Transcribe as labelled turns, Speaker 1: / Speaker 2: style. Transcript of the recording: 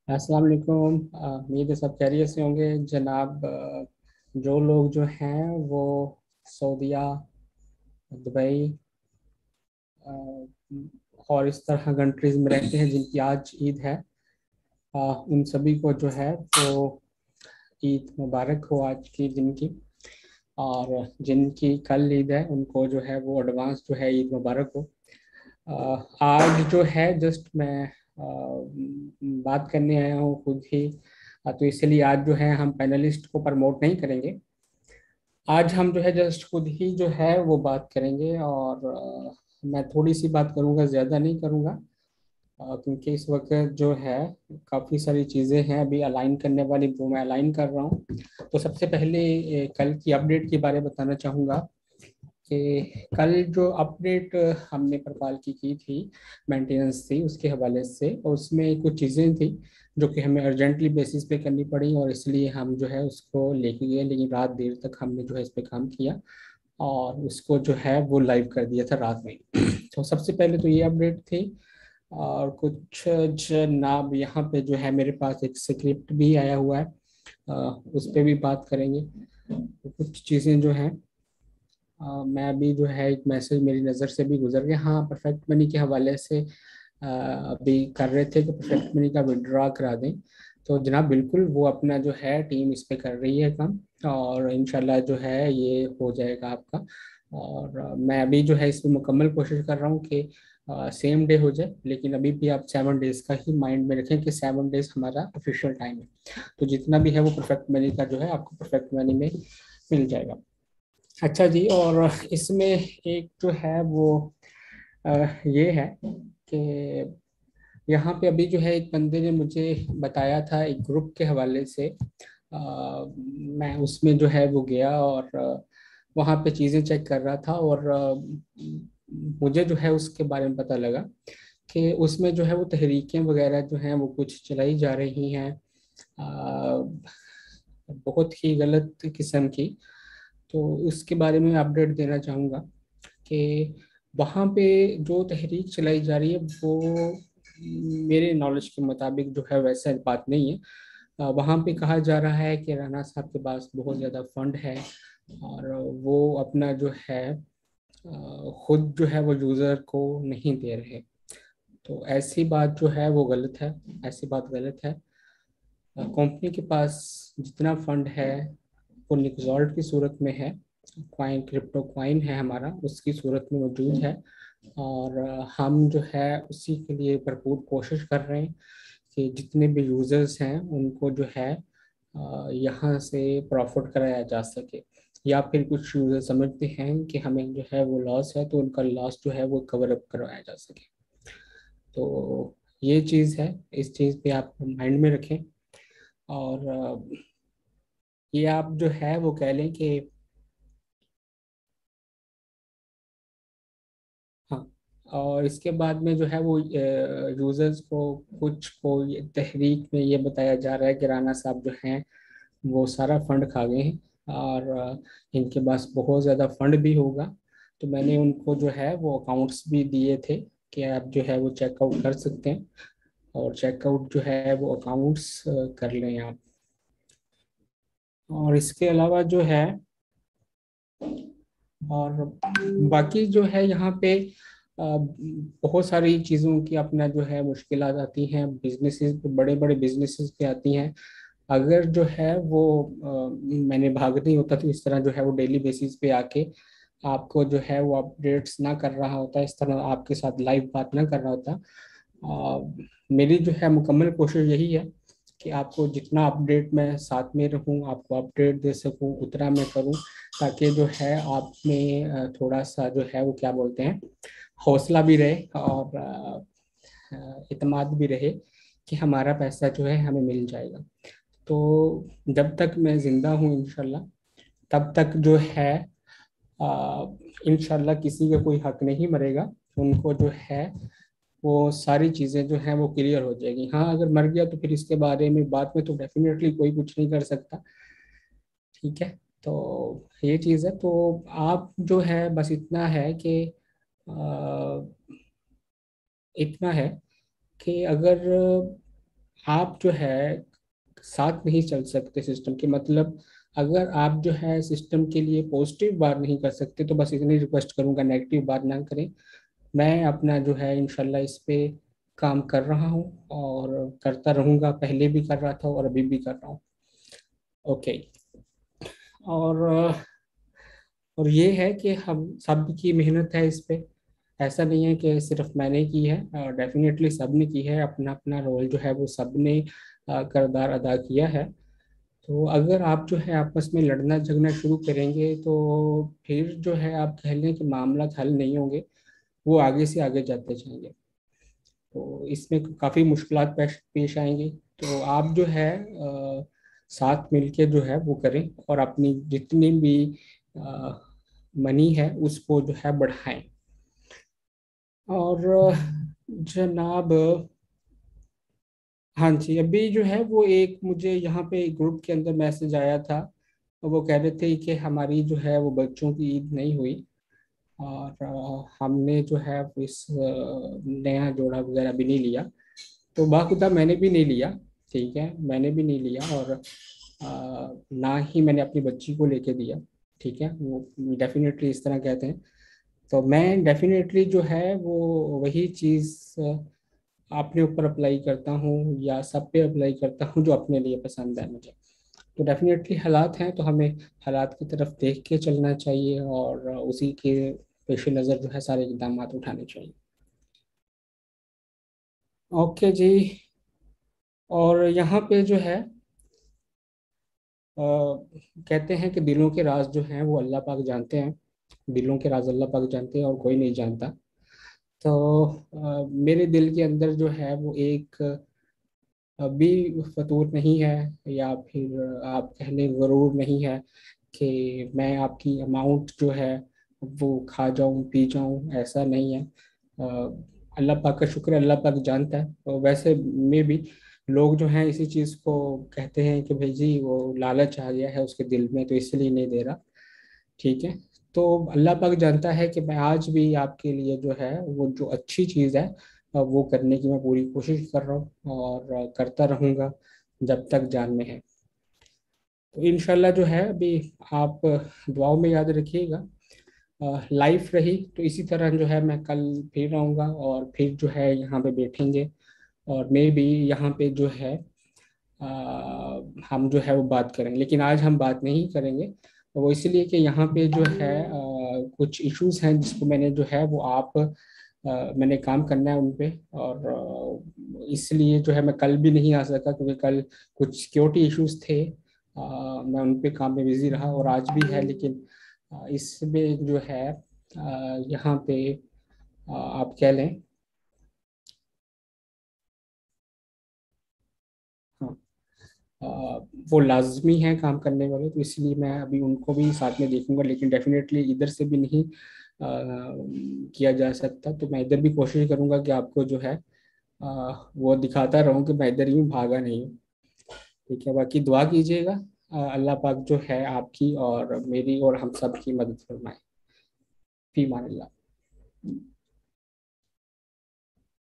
Speaker 1: अस्सलाम वालेकुम। उम्मीद है सब खैरियत से होंगे जनाब। जो लोग जो हैं वो सऊदीया, दुबई और इस तरह कंट्रीज में रहते हैं जिनकी आज ईद है, उन सभी को जो है वो ईद मुबारक हो आज की जिनकी। और जिनकी कल ईद है उनको जो है वो एडवांस जो है ईद मुबारक हो। आज जो है जस्ट मैं बात करने आया हूँ खुद ही। तो इसलिए आज जो है हम पैनलिस्ट को प्रमोट नहीं करेंगे। आज हम जो है जस्ट खुद ही जो है वो बात करेंगे। और मैं थोड़ी सी बात करूंगा, ज़्यादा नहीं करूंगा। क्योंकि इस वक्त जो है काफ़ी सारी चीज़ें हैं अभी अलाइन करने वाली, वो मैं अलाइन कर रहा हूँ। तो सबसे पहले कल की अपडेट के बारे में बताना चाहूँगा कि कल जो अपडेट हमने प्रपाल की थी, मेंटेनेंस थी उसके हवाले से, और उसमें कुछ चीज़ें थी जो कि हमें अर्जेंटली बेसिस पे करनी पड़ी, और इसलिए हम जो है उसको लेके गए। लेकिन रात देर तक हमने जो है इस पे काम किया और उसको जो है वो लाइव कर दिया था रात में। तो सबसे पहले तो ये अपडेट थी। और कुछ जनाब यहाँ पे जो है मेरे पास एक स्क्रिप्ट भी आया हुआ है, उस पे भी बात करेंगे। तो कुछ चीज़ें जो हैं, मैं अभी जो है एक मैसेज मेरी नज़र से भी गुजर गया। हाँ, परफेक्ट मनी के हवाले से अभी कर रहे थे कि परफेक्ट मनी का विड्रॉ करा दें। तो जनाब बिल्कुल वो अपना जो है टीम इस पे कर रही है काम, और इंशाल्लाह जो है ये हो जाएगा आपका। और मैं अभी जो है इसमें मुकम्मल कोशिश कर रहा हूँ कि सेम डे हो जाए, लेकिन अभी भी आप 7 डेज का ही माइंड में रखें कि 7 डेज हमारा ऑफिशियल टाइम है। तो जितना भी है वो परफेक्ट मनी का जो है आपको परफेक्ट मनी में मिल जाएगा। अच्छा जी, और इसमें एक जो है वो ये है कि यहाँ पे अभी जो है एक बंदे ने मुझे बताया था एक ग्रुप के हवाले से। मैं उसमें जो है वो गया और वहाँ पे चीज़ें चेक कर रहा था, और मुझे जो है उसके बारे में पता लगा कि उसमें जो है वो तहरीकें वगैरह जो हैं वो कुछ चलाई जा रही हैं, बहुत ही गलत किस्म की। तो उसके बारे में अपडेट देना चाहूँगा कि वहाँ पे जो तहरीक चलाई जा रही है वो मेरे नॉलेज के मुताबिक जो है वैसा बात नहीं है। वहाँ पे कहा जा रहा है कि राणा साहब के पास बहुत ज़्यादा फंड है, और वो अपना जो है खुद जो है वो यूज़र को नहीं दे रहे। तो ऐसी बात जो है वो गलत है, ऐसी बात गलत है। कंपनी के पास जितना फंड है वो निक्सॉल्ट की सूरत में है, क्वाइन क्रिप्टो क्वाइन है हमारा, उसकी सूरत में मौजूद है। और हम जो है उसी के लिए भरपूर कोशिश कर रहे हैं कि जितने भी यूज़र्स हैं उनको जो है यहाँ से प्रॉफिट कराया जा सके। या फिर कुछ यूज़र समझते हैं कि हमें जो है वो लॉस है तो उनका लॉस जो है वो कवर अप करवाया जा सके। तो ये चीज़ है, इस चीज़ पे आप माइंड में रखें। और ये आप जो है वो कह लें कि हाँ। और इसके बाद में जो है वो यूजर्स को, कुछ को ये तहरीक में ये बताया जा रहा है कि राणा साहब जो हैं वो सारा फंड खा गए हैं, और इनके पास बहुत ज़्यादा फंड भी होगा। तो मैंने उनको जो है वो अकाउंट्स भी दिए थे कि आप जो है वो चेकआउट कर सकते हैं, और चेकआउट जो है वो अकाउंट्स कर लें आप। और इसके अलावा जो है, और बाकी जो है यहाँ पे बहुत सारी चीज़ों की अपना जो है मुश्किलात आती हैं, बिजनेसेस पे, बड़े बड़े बिजनेसेस पे आती हैं। अगर जो है वो मैंने भाग नहीं होता तो इस तरह जो है वो डेली बेसिस पे आके आपको जो है वो अपडेट्स ना कर रहा होता, इस तरह आपके साथ लाइव बात ना कर रहा होता। मेरी जो है मुकम्मल कोशिश यही है कि आपको जितना अपडेट मैं साथ में रहूं, आपको अपडेट दे सकूं, उतना मैं करूं, ताकि जो है आप में थोड़ा सा जो है वो क्या बोलते हैं, हौसला भी रहे, और इत्मीनान भी रहे कि हमारा पैसा जो है हमें मिल जाएगा। तो जब तक मैं जिंदा हूँ इंशाल्लाह, तब तक जो है इंशाल्लाह किसी का कोई हक नहीं मरेगा। उनको जो है वो सारी चीज़ें जो हैं वो क्लियर हो जाएगी। हाँ, अगर मर गया तो फिर इसके बारे में बाद में तो डेफिनेटली कोई कुछ नहीं कर सकता। ठीक है। तो ये चीज़ है। तो आप जो है बस इतना है कि इतना है कि अगर आप जो है साथ नहीं चल सकते सिस्टम के, मतलब अगर आप जो है सिस्टम के लिए पॉजिटिव बात नहीं कर सकते तो बस इतनी रिक्वेस्ट करूंगा, नेगेटिव बात ना करें। मैं अपना जो है इंशाल्लाह इस पे काम कर रहा हूँ और करता रहूंगा, पहले भी कर रहा था और अभी भी कर रहा हूँ। ओके। और और ये है कि हम सब की मेहनत है इस पे। ऐसा नहीं है कि सिर्फ मैंने की है, डेफिनेटली सब ने की है, अपना अपना रोल जो है वो सब ने किरदार अदा किया है। तो अगर आप जो है आपस में लड़ना झगड़ना शुरू करेंगे तो फिर जो है आप कह लें कि मामला हल नहीं होंगे, वो आगे से आगे जाते जाएंगे। तो इसमें काफ़ी मुश्किलात पेश पेश आएंगी। तो आप जो है साथ मिलके जो है वो करें और अपनी जितनी भी मनी है उसको जो है बढ़ाएं। और जनाब, हाँ जी, अभी जो है वो एक मुझे यहाँ पे ग्रुप के अंदर मैसेज आया था। वो कह रहे थे कि हमारी जो है वो बच्चों की ईद नहीं हुई और हमने जो है इस नया जोड़ा वगैरह भी नहीं लिया। तो बाखुदा मैंने भी नहीं लिया। ठीक है, मैंने भी नहीं लिया और ना ही मैंने अपनी बच्ची को लेके दिया। ठीक है, वो डेफिनेटली इस तरह कहते हैं। तो मैं डेफिनेटली जो है वो वही चीज़ अपने ऊपर अप्लाई करता हूँ या सब पे अप्लाई करता हूँ जो अपने लिए पसंद है मुझे। तो डेफिनेटली हालात हैं तो हमें हालात की तरफ देख के चलना चाहिए और उसी के पेश नज़र जो है सारे इकदाम उठाने चाहिए। ओके जी। और यहाँ पे जो है कहते हैं कि दिलों के राज जो हैं वो अल्लाह पाक जानते हैं। दिलों के राज अल्लाह पाक जानते हैं और कोई नहीं जानता। तो मेरे दिल के अंदर जो है वो एक अभी फतूर नहीं है, या फिर आप कह लें गरूर नहीं है कि मैं आपकी अमाउंट जो है वो खा जाऊं पी जाऊं, ऐसा नहीं है। अल्लाह पाक का शुक्र है, अल्लाह पाक जानता है। और वैसे में भी लोग जो हैं इसी चीज़ को कहते हैं कि भाई जी वो लालच आ गया है उसके दिल में तो इसलिए नहीं दे रहा। ठीक है। तो अल्लाह पाक जानता है कि मैं आज भी आपके लिए जो है वो जो अच्छी चीज़ है वो करने की मैं पूरी कोशिश कर रहा हूँ और करता रहूँगा जब तक जान में है। तो इंशाल्लाह जो है अभी आप दुआओं में याद रखिएगा। लाइफ रही तो इसी तरह जो है मैं कल फिर आऊँगा और फिर जो है यहाँ पे बैठेंगे और मे भी यहाँ पे जो है अ, हम जो है वो बात करेंगे, लेकिन आज हम बात नहीं करेंगे। वो इसलिए कि यहाँ पे जो है कुछ इश्यूज हैं जिसको मैंने जो है वो मैंने काम करना है उन पे। और इसलिए जो है मैं कल भी नहीं आ सका क्योंकि कल कुछ सिक्योरिटी इश्यूज थे। मैं उन पे काम में बिजी रहा और आज भी है, लेकिन इसमें जो है यहाँ पे आप कह लें। हाँ, अ, वो लाजमी है काम करने वाले, तो इसलिए मैं अभी उनको भी साथ में देखूंगा, लेकिन डेफिनेटली इधर से भी नहीं किया जा सकता। तो मैं इधर भी कोशिश करूंगा कि आपको जो है वो दिखाता रहूं कि मैं इधर ही हूँ, भागा नहीं हूँ। ठीक है, बाकी दुआ कीजिएगा। अल्लाह पाक जो है आपकी और मेरी और हम सब की मदद फरमाए। फी मान अल्लाह।